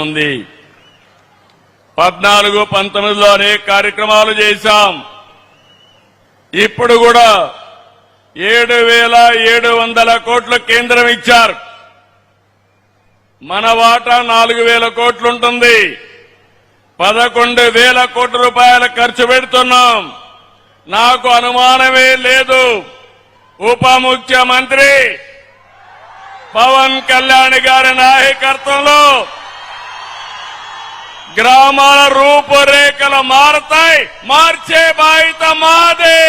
ఉంది 14-19లో అనేక కార్యక్రమాలు చేశాం. ఇప్పుడు కూడా 7,700 కోట్లు కేంద్రం ఇచ్చారు. మన వాటా 4,000 కోట్లు ఉంటుంది. 11,000 కోట్ల రూపాయలు ఖర్చు పెడుతున్నాం. నాకు అనుమానమే లేదు, ఉప ముఖ్యమంత్రి పవన్ కళ్యాణ్ గారి నాయకత్వంలో గ్రామాల రూపురేఖలు మారతాయి. మార్చే బాధ్యత మాదే.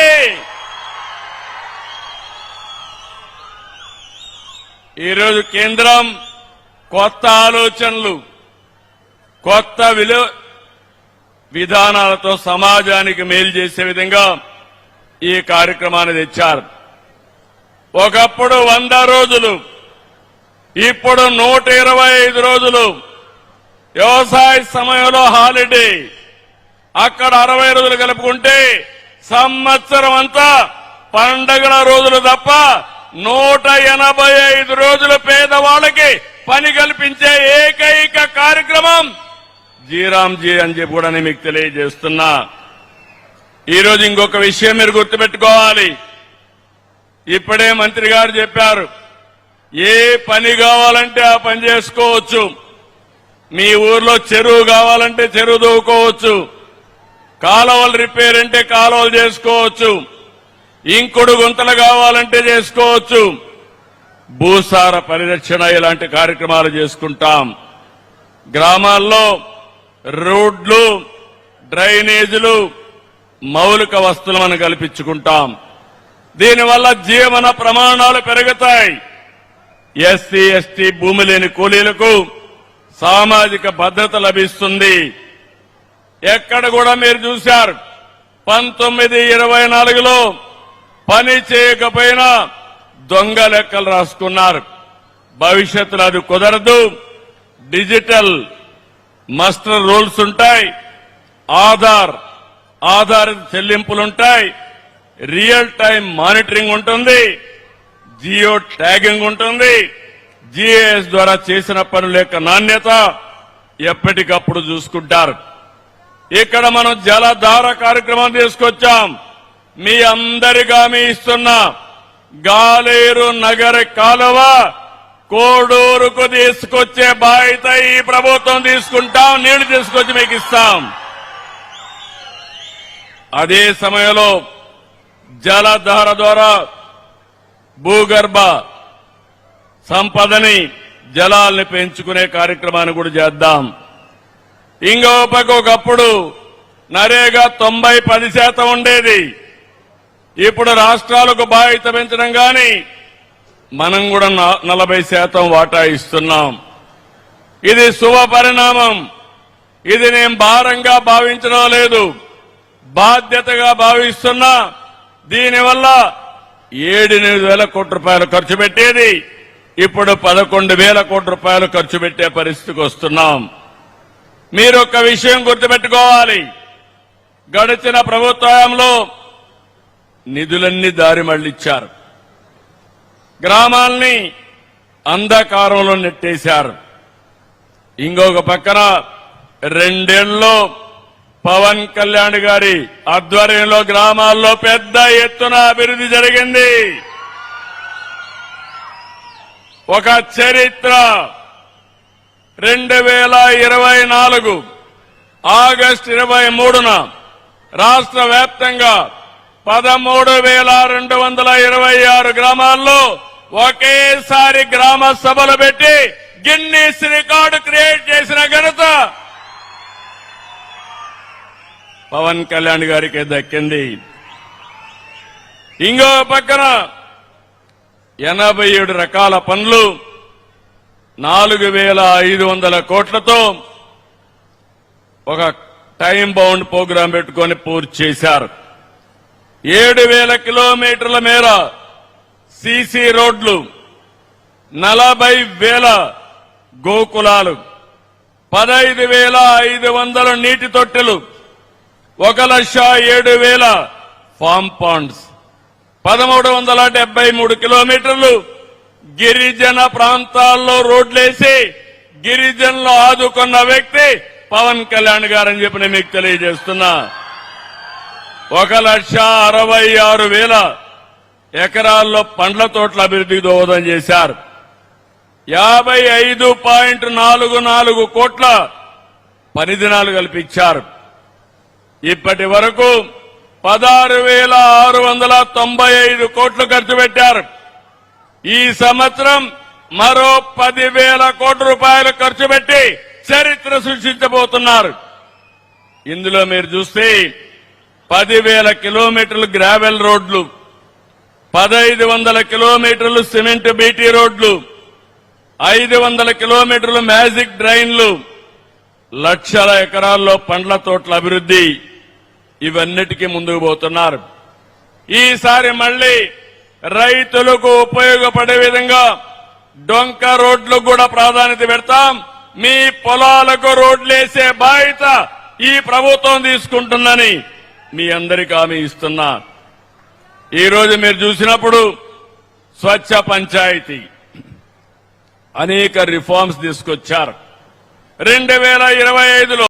ఈరోజు కేంద్రం కొత్త ఆలోచనలు, కొత్త విధానాలతో సమాజానికి మేలు చేసే విధంగా ఈ కార్యక్రమాన్ని తెచ్చారు. ఒకప్పుడు 100 రోజులు, ఇప్పుడు 125 రోజులు వ్యవసాయ సమయంలో హాలిడే. అక్కడ 60 రోజులు కలుపుకుంటే సంవత్సరం అంతా పండగల రోజులు తప్ప 185 రోజులు పేదవాళ్ళకి పని కల్పించే ఏకైక కార్యక్రమం జీరాంజీ అని చెప్పి కూడా నేను మీకు తెలియజేస్తున్నా. ఈరోజు ఇంకొక విషయం మీరు గుర్తుపెట్టుకోవాలి. ఇప్పుడే మంత్రి గారు చెప్పారు, ఏ పని కావాలంటే ఆ పని చేసుకోవచ్చు. మీ ఊర్లో చెరువు కావాలంటే చెరువు దూకోవచ్చు, కాలువలు రిపేర్ అంటే కాలువలు చేసుకోవచ్చు, ఇంకుడు గుంతలు కావాలంటే చేసుకోవచ్చు, భూసార పరిరక్షణ ఇలాంటి కార్యక్రమాలు చేసుకుంటాం. గ్రామాల్లో రోడ్లు, డ్రైనేజీలు, మౌలిక వస్తువులు మనం కల్పించుకుంటాం. దీనివల్ల జీవన ప్రమాణాలు పెరుగుతాయి. ఎస్సీ ఎస్టీ భూమి లేని కూలీలకు సామాజిక భద్రత లభిస్తుంది. ఎక్కడ కూడా మీరు చూశారు, 1924లో పని చేయకపోయినా దొంగ లెక్కలు రాసుకున్నారు. భవిష్యత్తులో అది కుదరదు. డిజిటల్ మస్టర్ రూల్స్ ఉంటాయి, ఆధారిత చెల్లింపులుంటాయి, రియల్ టైం మానిటరింగ్ ఉంటుంది, జియో ట్యాగింగ్ ఉంటుంది. జీఏఎస్ ద్వారా చేసిన పనుల యొక్క నాణ్యత ఎప్పటికప్పుడు చూసుకుంటారు. ఇక్కడ మనం జలధార కార్యక్రమం తీసుకొచ్చాం. మీ అందరికీ హామీ ఇస్తున్నా, గాలేరు నగర కాలువ కోడూరుకు తీసుకొచ్చే బాధ్యత ఈ ప్రభుత్వం తీసుకుంటాం. నీళ్లు తీసుకొచ్చి మీకు ఇస్తాం. అదే సమయంలో జలధార ద్వారా భూగర్భ సంపదని, జలాల్ని పెంచుకునే కార్యక్రమాన్ని కూడా చేద్దాం. ఇంకో పక్క ఒకప్పుడు నరేగా 90-10% ఉండేది. ఇప్పుడు రాష్ట్రాలకు బాధ్యత పెంచడం గాని మనం కూడా 40% వాటా ఇస్తున్నాం. ఇది శుభ పరిణామం. ఇది నేను భారంగా భావించడం లేదు, బాధ్యతగా భావిస్తున్నా. దీనివల్ల 7,000 కోట్ల రూపాయలు ఖర్చు పెట్టేది ఇప్పుడు 11,000 కోట్ల రూపాయలు ఖర్చు పెట్టే పరిస్థితికి వస్తున్నాం. మీరు ఒక విషయం గుర్తుపెట్టుకోవాలి, గడిచిన ప్రభుత్వంలో నిధులన్నీ దారి మళ్లించారు, గ్రామాల్ని అంధకారంలో నెట్టేశారు. ఇంకొక పక్కన 2 ఏళ్లలో పవన్ కళ్యాణ్ గారి ఆధ్వర్యంలో గ్రామాల్లో పెద్ద ఎత్తున అభివృద్ధి జరిగింది. ఒక చరిత్ర. 2024 ఆగస్టు 23న రాష్ట్ర వ్యాప్తంగా 13,226 గ్రామాల్లో ఒకేసారి గ్రామ సభలు పెట్టి గిన్నీస్ రికార్డు క్రియేట్ చేసిన ఘనత పవన్ కళ్యాణ్ గారికి దక్కింది. ఇంకో పక్కన 87 రకాల పనులు 4,500 కోట్లతో ఒక టైం బౌండ్ ప్రోగ్రాం పెట్టుకొని పూర్తి చేశారు. 7,000 కిలోమీటర్ల మేర సీసీ రోడ్లు, 40,000 గోకులాలు, 15,500 నీటి తొట్టెలు, 1,07,000 ఫామ్ పాండ్స్, 1,373 కిలోమీటర్లు గిరిజన ప్రాంతాల్లో రోడ్లేసి గిరిజనులు ఆదుకున్న వ్యక్తి పవన్ కళ్యాణ్ గారని చెప్పి నేను మీకు తెలియజేస్తున్నా. 1,66,000 ఎకరాల్లో పండ్ల తోటల అభివృద్ధికి దోహదం చేశారు. 55.44 కోట్ల పని దినాలు కల్పించారు. ఇప్పటి వరకు 16,695 కోట్లు ఖర్చు పెట్టారు. ఈ సంవత్సరం మరో 10,000 కోట్ల రూపాయలు ఖర్చు పెట్టి చరిత్ర సృష్టించబోతున్నారు. ఇందులో మీరు చూస్తే 10,000 కిలోమీటర్లు గ్రావెల్ రోడ్లు, 1,500 కిలోమీటర్లు సిమెంట్ బీటీ రోడ్లు, 500 కిలోమీటర్లు మ్యాజిక్ డ్రైన్లు, లక్షల ఎకరాల్లో పండ్ల తోటల అభివృద్ధి, ఇవన్నిటికీ ముందుకు పోతున్నారు. ఈసారి మళ్లీ రైతులకు ఉపయోగపడే విధంగా డొంక రోడ్లకు కూడా ప్రాధాన్యత పెడతాం. మీ పొలాలకు రోడ్లేసే బాధ్యత ఈ ప్రభుత్వం తీసుకుంటుందని మీ అందరికీ హామీ ఇస్తున్నా. ఈ రోజు మీరు చూసినప్పుడు స్వచ్ఛ పంచాయతీ అనేక రిఫార్మ్స్ తీసుకొచ్చారు. 2025లో